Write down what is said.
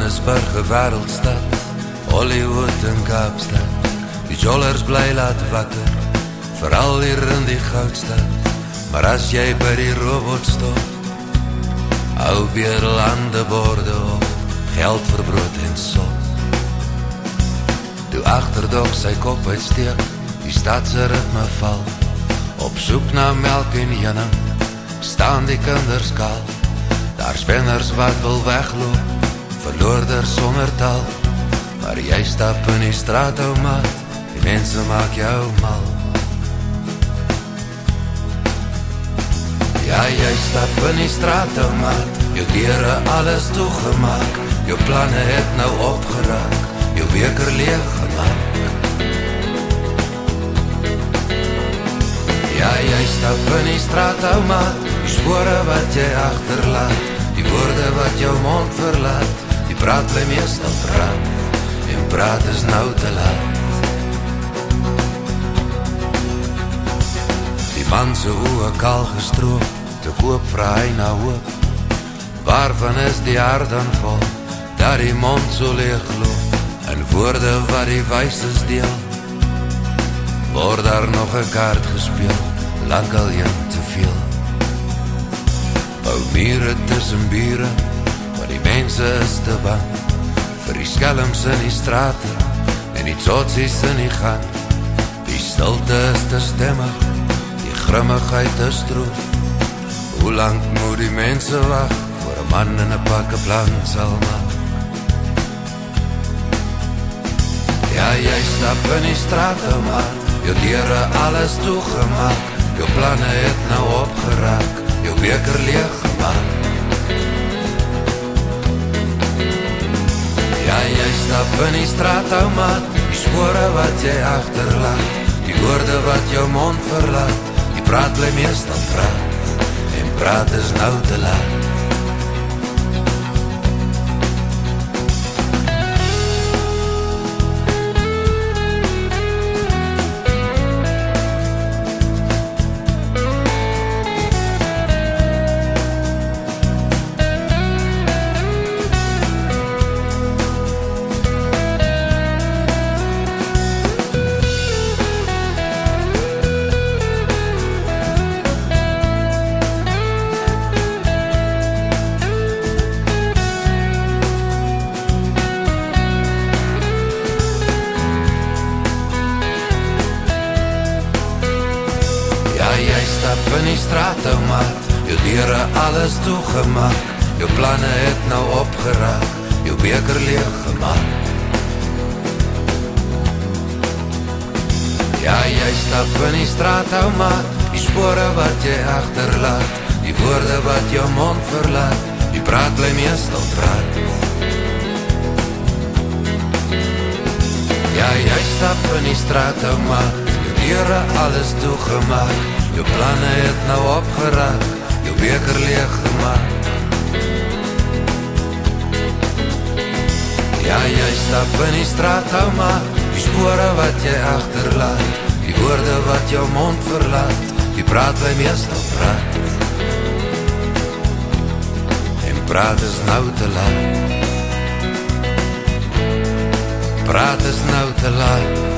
Johannesburg 'n wêreldstad, Hollywood en Kaapstad. Die jollers bly laat wakker, veral hier in die goudstad. Maar as jy by die robot stop, hou beerlande borde op, geld vir brood en sop. Toe agterdog sy kop uitsteek, die stadse ritme val. Op soek na melk en heuning, staan die kinders kaal. Daar's wenners wat wil wegloop, verloorders sonder taal. Maar jy stap in die straat, ou maat, die mense maak jou mal. Ja, jy stap in die straat, ou maat, jou deure alles toegemaak. Jou planne het nou opgeraak, jou beker leeg gemaak. Ja, jy stap in die straat, ou maat, die spore wat jy agterlaat, die woorde wat jou mond verlaat, die praat bly meestal praat, en praat is nou te laat. Die man se oë kaal gestroop, te koop vra hy na hoop. Waarvan is die hart dan vol, dat die mond so leeg loop, en woorde wat die wyses deel, word daar nog 'n kaart gespeel, lang al een te veel. Bou mure tussen bure, maar die mense is te bang, vir die skelms in die strate, en die tsotsies in die gang. Die stilte is te stemmig, die grimmigheid is stroef. Hoe lang moet die mense wag, voor 'n man in 'n pak 'n plan sal maak? Ja, jy stap in die straat, ou maat, jou deure alles toegemaak, jou planne het nou opgeraak, jou beker leeg gemaak. Ja, jy stap in die straat, ou maat, die spore wat jy agterlaat, die woorde wat jou mond verlaat, die praat bly meestal praat, en praat is nou te laat. In die straat, ou maat, jou deure alles toegemaak, jou planne het nou opgeraak, jou beker leeg gemaak. Ja, jy stap in die straat, ou maat, die spore wat jy agterlaat, die woorde wat jou mond verlaat, die praat bly meestal praat. Ja, jy stap in die straat, ou maat, jou deure alles toegemaak, jou planne het nou opgeraak, jou beker leeg gemaak. Ja, jy stap in die straat, ou maat, die spore wat jy agterlaat, die woorde wat jou mond verlaat, die praat bly meestal praat, en praat is nou te laat. Praat is nou te laat.